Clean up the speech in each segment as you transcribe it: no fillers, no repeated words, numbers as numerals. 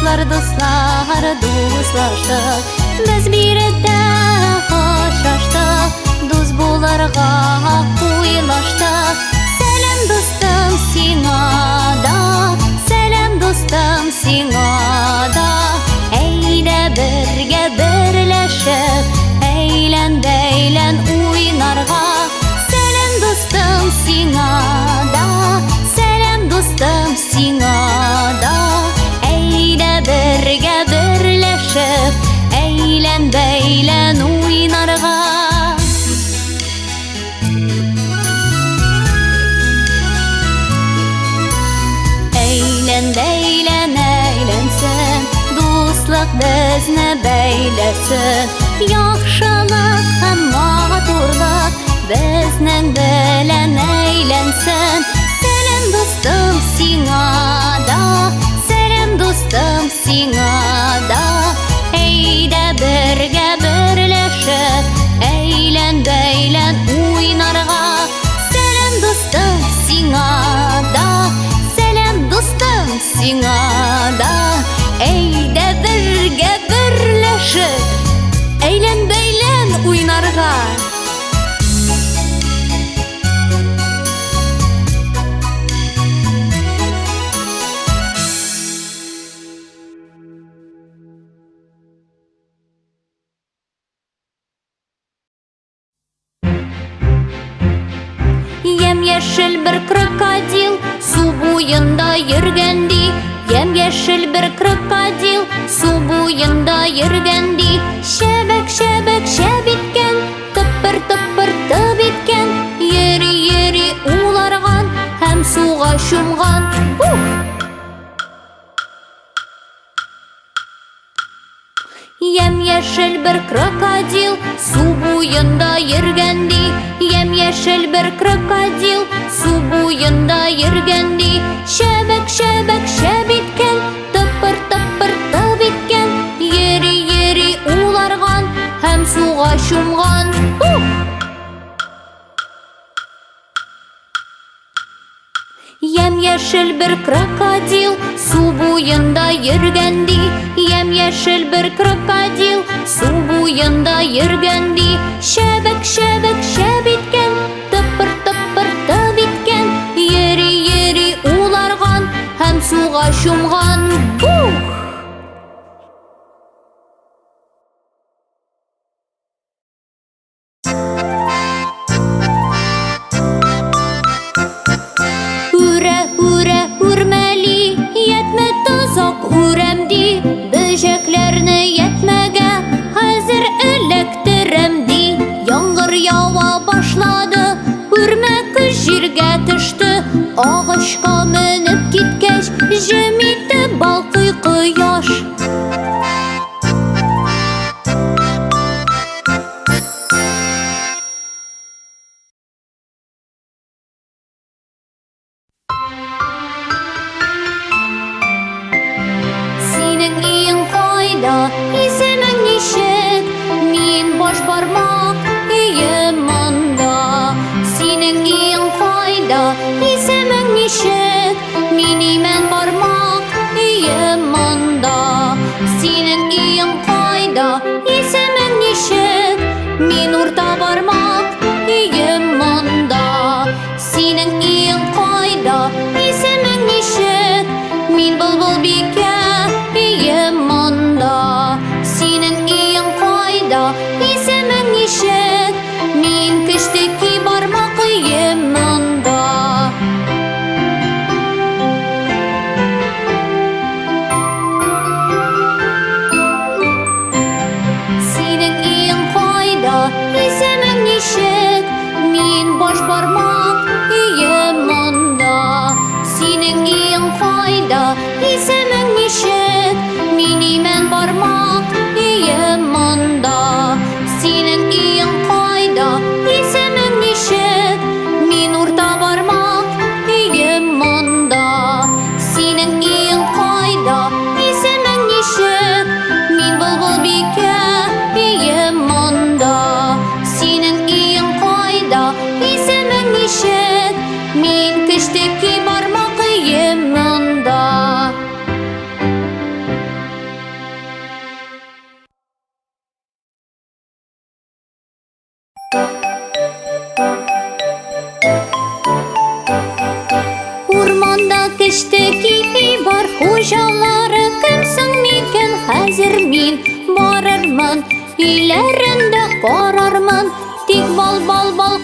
Dostlar dostlaştık, biz birlikte hoşlaştık, dost bularga kuylaştık. Selam dostum sina da, selam dostum sina da. Eyle birge birleşip, eylen beylen oynarga. Selam dostum sina da, selam dostum sina da. Birge birleşip, eylen beylen oynarga. Eylen beylen eylensin, dostluk bizni beylesin. Yaxşılık hem maturluk bizning bilan eylensin. Selam dostum sina da, dostum sina da. Eyde birge birleşip, eylen beylen oynarga. Selam dostum sina da, selam dostum sina da. Eyde birge birleşip, eylen beylen oynarga. Yemyeşil bir krokodil su boyunda yürgendi. Yemyeşil bir krokodil su boyunda yürgendi. Şebek şebek şebitken, tıpır tıpır tıbitken. Yeri yeri ulargan hem suğa şumgan. Yemyeşil bir krokodil su boyunda yürgendi. Yemyeşil bir krokodil su boyunda yürgendi. Şebek şebek şebitken, tıpır tıpır tıbitken. Yeri yeri ulargan hem suğa şumgan. Yemyeşil bir krokodil su boyunda yürgendi. Yemyeşil bir krokodil su boyunda yürgendi. Şebek şebek şebitken, tıpır tıpır tıbitken. Yeri yeri ulargan hem suğa şumgan. Böceklerini yetmege hazır elektiremdi. Yağmur yağva başladı, hürmek jirge düştü. Ağaçka minip gitkeş, jemite balkıy kıyaş. İsemen nişek, min boş barmak yemanda. Senin iyin fayda, isemen nişek, min imen barmak yemanda. Senin iyin fayda, isemen nişek, min urta barmak yemanda. Senin iyin fayda, isemen nişek, min bulbul bike yemanda. Senin iyin fayda, isemen nişek, min kıştaki barmak yemanda. Senin iyin fayda, isemen nişek, min boş barmak yemanda. Senin iyin fayda, isemen nişek, min imen barmak yemanda. Senin iyin fayda, isemen nişek, min urta barmak yemanda. Senin iyin fayda, isemen nişek, min bulbul bike yemanda. Senin iyin fayda, isemen nişek, min kıştaki barmak yemanda. Өйләрендә карармын, тик бал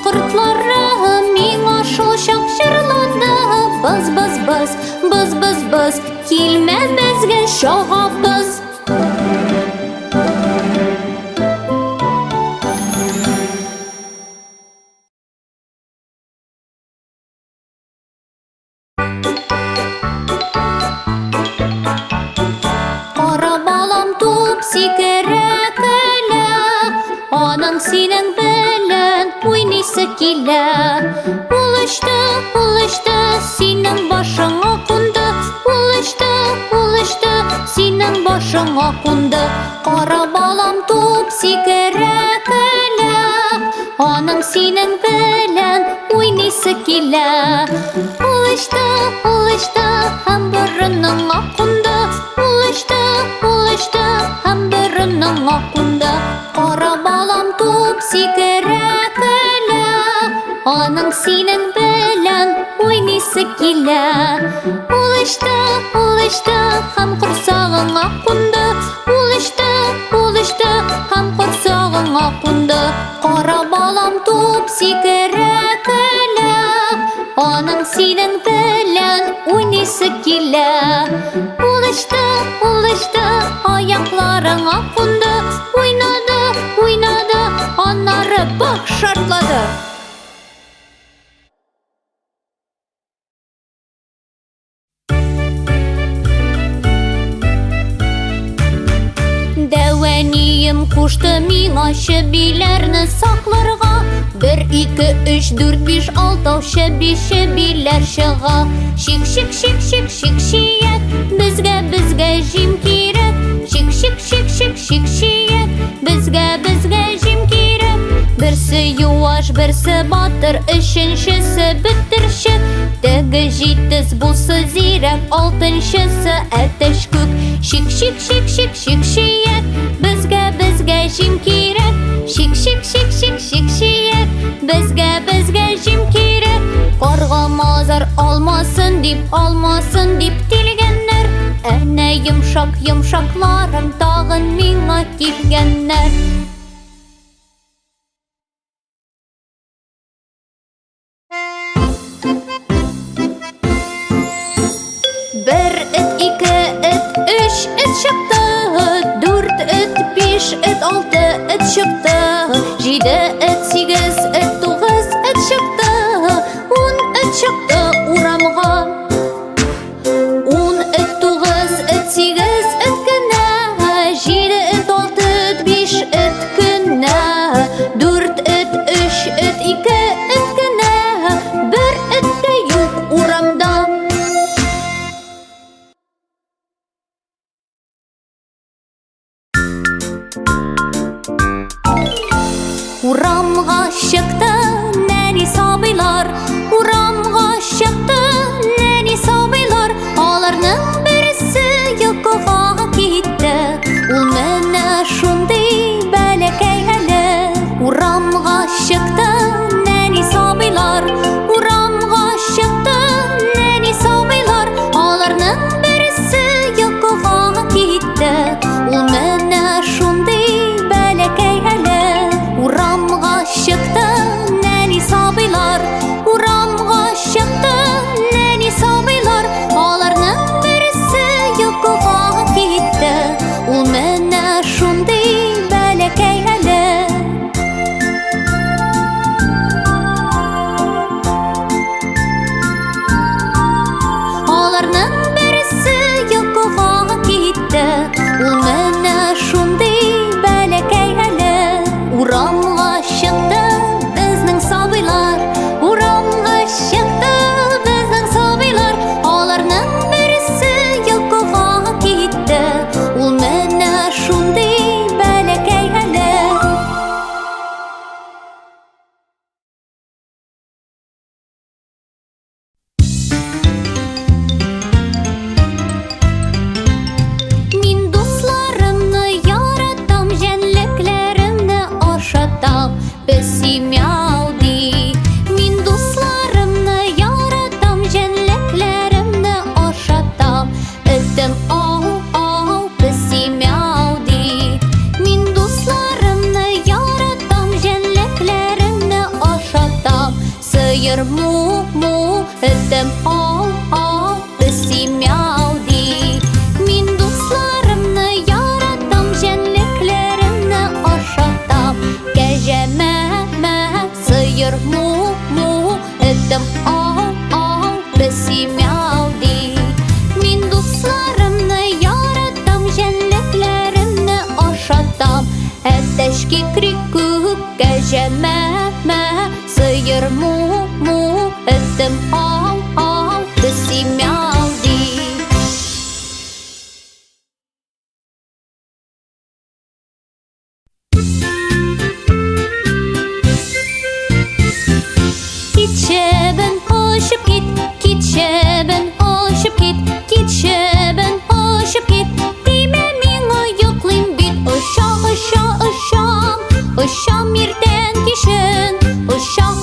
кортлары миңа шул чак җырлады. Быз, килмә безгә чагабыз. Кара балам туп сикерә көлә, аның синең белән уйныйсы килә. Ул очты, синең башыңа кунды. Ул очты, синең башыңа кунды. Кара балам туп сикерә көлә, аның синең белән уйныйсы килә. Ул очты, һәм борыныңа кунды. Ул очты, һәм борыныңа кунды. Кара балам туп сикерә көлә, аның синең белән уйныйсы килә. Ул очты, һәм корсагыңа кунды. Ул очты, һәм корсагыңа кунды. Кара балам туп сикерә көлә, аның синең белән уйныйсы килә. Ул очты, аякларыңа кунды. Уйнады, аннары бак шартлады. Дәвәнием кушты миңа чебиләрне сакларга. 1, 2, 3, 4, 5, 6 чебиләр чыга. Чик, чиек, безгә җим кирәк. Чик, чиек, безгә җим кирәк. Берсе юаш, берсе батыр, өченчесе бетерчек. Теге җитез булсы зирәк, алтынчысы әтәч күк. Чик, чиек, безгә җим кирәк. Чик, чиек, безгә җим кирәк. Карга мазар алмасын дип тилгәннәр. Әнә йомшакларым тагын миңа килгәннәр. Бер эт, 2 эт, 3 эт чыкты. 4 эт, 5 эт, 6 эт чыкты. 7 эт, 8 эт, 9 эт чыкты. 10 эт чыкты урамга. 10 эт, 9 эт, 8 эт кенә. 7 эт, 6 эт, 5 эт кенә. 4 эт, 3 эт, 2 эт кенә. 1 эт тә юк урамда. Урамга чыкты нәни сабыйлар. Урамга чыкты нәни сабыйлар. Аларның берсе йокыга китте. Ул менә шундый бәләкәй әле. Урамга чыкты нәни сабыйлар. Урамга чыкты нәни сабыйлар. Аларның берсе йокыга китте. Ул менә шундый бәләкәй әле. Урамга чыкты Кәҗә мә, сыер му, этем ау, песи мяу ди. Китчебен очып кит, китчебен очып кит, китчебен очып кит. Тиме миңа йоклыйм бит, очам, очам иртән кичен. Очам,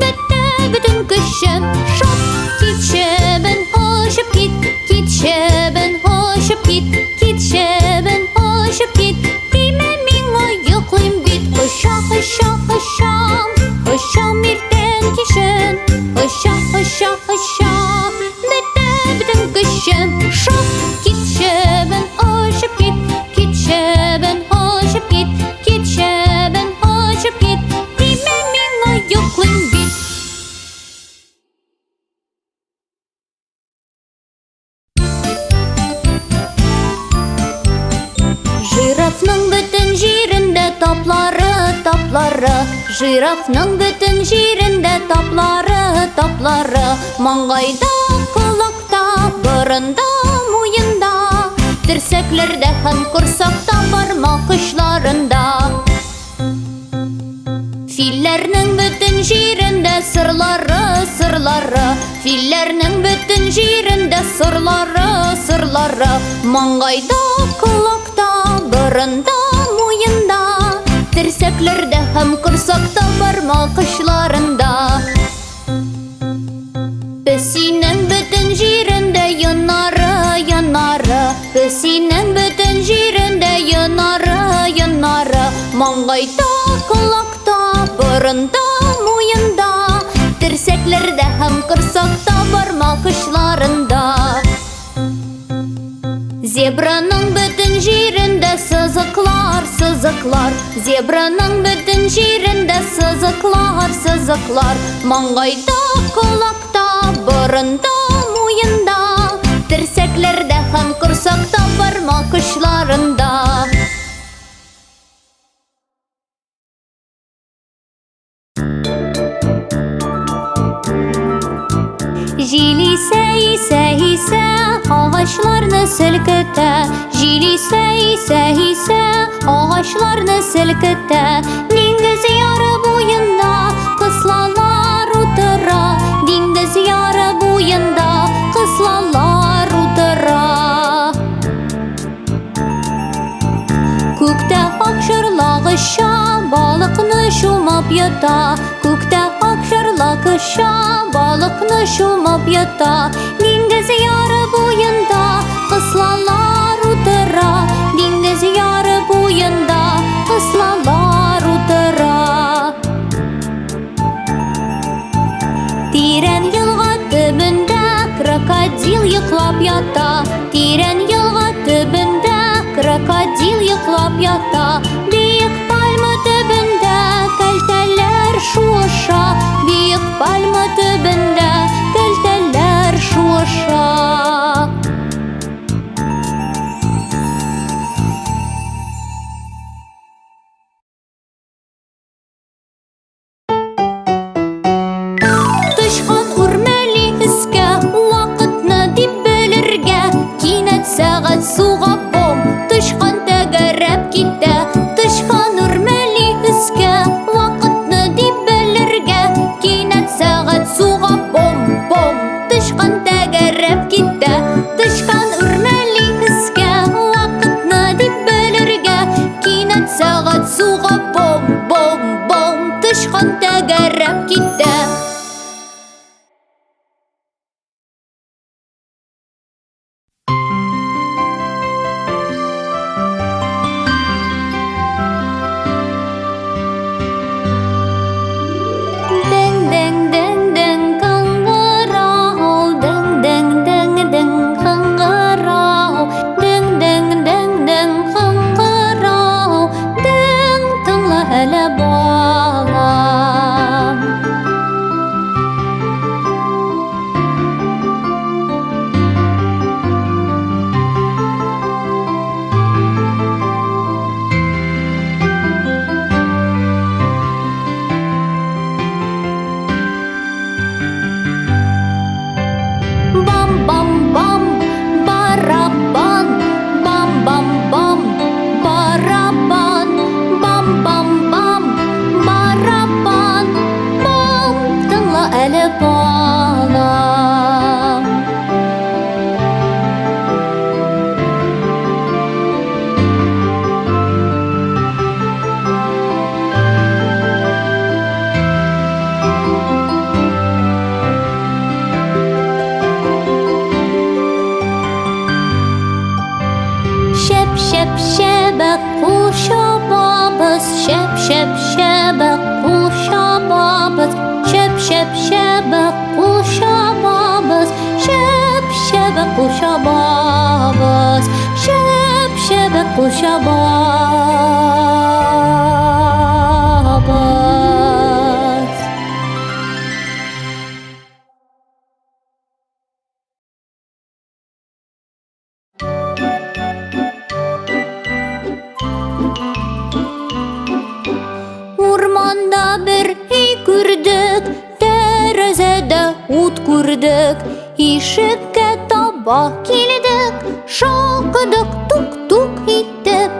бетте бөтен көчем. Шап, китчебен очып кит, китчебен очып кит, китчебен очып кит. Тиме миңа йоклыйм бит, очам, очам иртән кичен. Очам, бетте бөтен көчем. Шап, китчебен очып кит, китчебен очып кит, китчебен очып кит. Тиме миңа йоклыйм бит. Жирафның бөтен җирендә таплары, жирафның бөтен җирендә таплары. Маңгайда, колакта, борында, муенда, терсәкләрдә һәм корсакта, бармак очларында. Филләрнең бөтен җирендә сырлары, филләрнең бөтен җирендә сырлары. Маңгайда, колакта, борында, муенда, терсәкләрдә һәм корсакта, бармак очларында. Песинең бөтен җирендә янары, песинең бөтен җирендә янары. Маңгайда, колакта, борында, муенда, терсәкләрдә һәм корсакта, бармак очларында. Зебраның бөтен җирендә сызыклар, зебраның бөтен җирендә сызыклар. Маңгайда, колакта, борында, муенда, терсәкләрдә һәм корсакта, бармак очларында. Җил исә, агачларны селкетә. Җил исә, агачларны селкетә. Диңгез яры буенда кыслалар утыра, диңгез яры буенда кыслалар утыра. Күктә акчарлак оча, балыкны чумап ята. Күктә акчарлак оча, балыкны чумап ята. Диңгез яры буенда кыслалар утыра, диңгез яры буенда кыслалар утыра. Тирән елга төбендә крокодил йоклап ята. Тирән елга төбендә крокодил йоклап ята. Биек пальма төбендә кәлтәләр шуыша, биек пальма төбендә кәлтәләр шуыша. Тышкан үрмәли өскә, вакытны дип белергә. Кинәт сәгать суга бом, тышкан тәгәрәп китә. Тышкан үрмәли өскә, вакытны дип белергә. Кинәт сәгать суга бом, тышкан тәгәрәп китә. Тышкан үрмәли өскә, вакытны дип белергә. Кинәт сәгать суга бом, тышкан тәгәрәп китә. Deng шәп, шәбәк қул шабабыз, шәп, шәп, шәбәк қул шабабыз, шәп, шәбәк қул шабабыз, шәп, шәбәк қул шабабыз. Урманда бір үй күрдік, тәрізеді ут күрдік, ишікке таба келдік, шақыдық тук-тук итіп,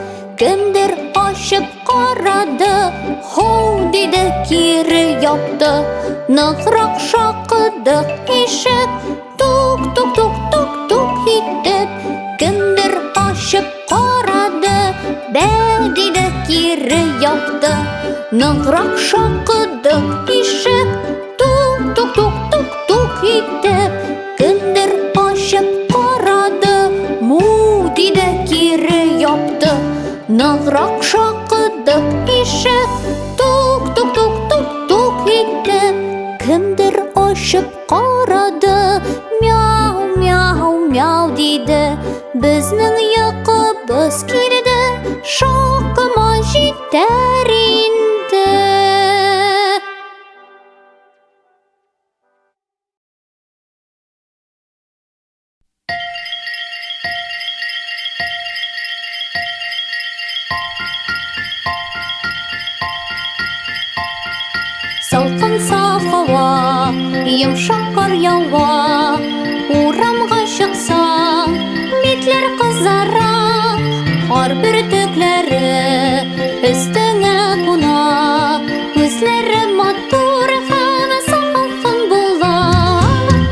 кімдер ашып қарады, хоу деді кері япты, нығырақ шақыдық ишік, тук-тук-тук-тук-тук итіп, кімдер ашып қарады, бә деді кері япты, нығырақ шақыдық ишік, тук-тук-тук-тук-тук итіп, кімдер ашып қарады, му деді кері япты, нығырақ шақыдық ишік, тук-тук-тук-тук-тук итіп, кімдер ашып қарады, мяу, мяу, мяу дейді, біздің йықыбыз келді, шақыма жетер енді. Салқын саф ауа, йымшақ қар яуа, урамға шықсаң, бетлер қызара, қар бүртіклері үстіңе қона, көзлері матур һәм салқын бола.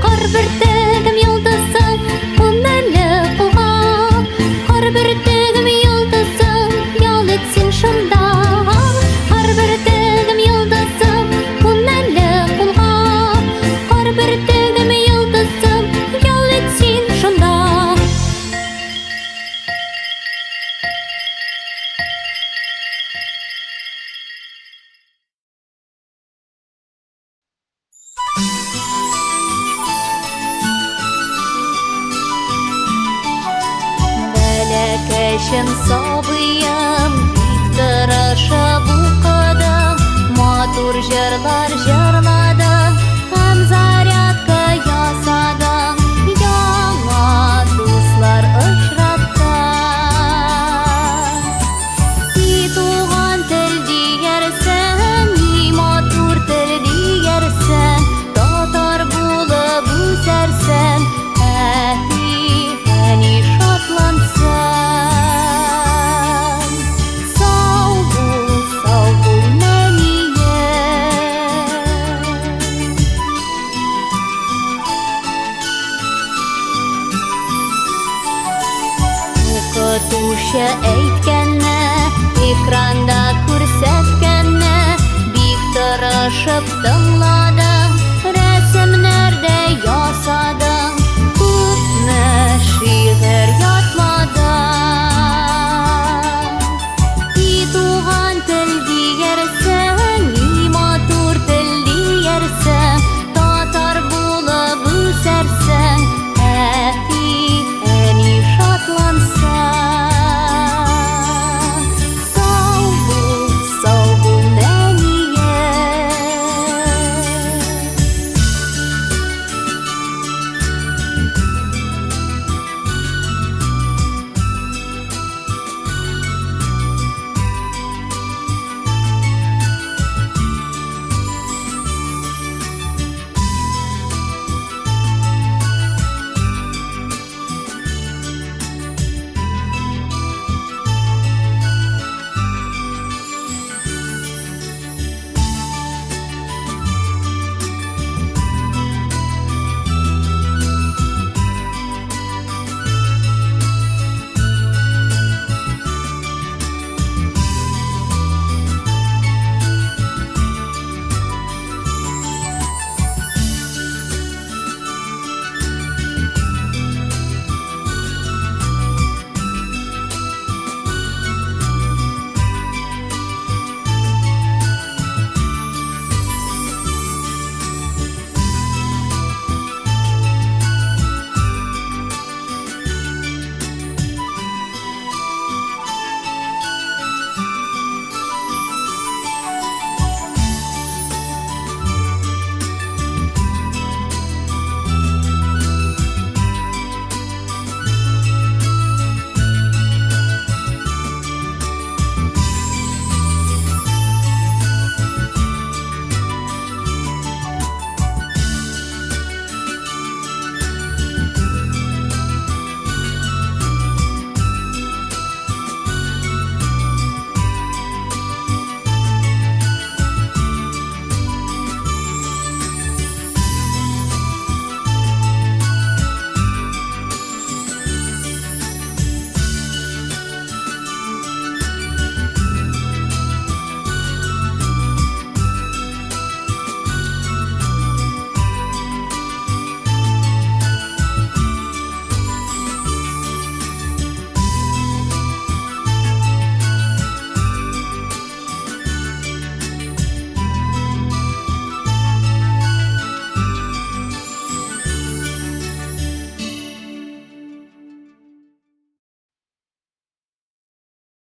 Қар бүртігім йылдызым, күмәлі қолға, қар бүртігім йылдызым, ял етсін шында. Қар бүртігім йылдызым, күмәлі қолға, қар бүртігім йылдызым, ял етсін шында. Бәләкәшем сабыем, бик тырышып укыдың, матур җырлар җырладың, һәм зарядка ясадың, яңа дуслар очраттың. Ни туган тел диярсең, ни матур тел диярсең, татар булып үсәрсең, әни шатлансың. Сау бул мәнием. Укытучы әйткәнне, экранда күрсәткәнне, бик тырышып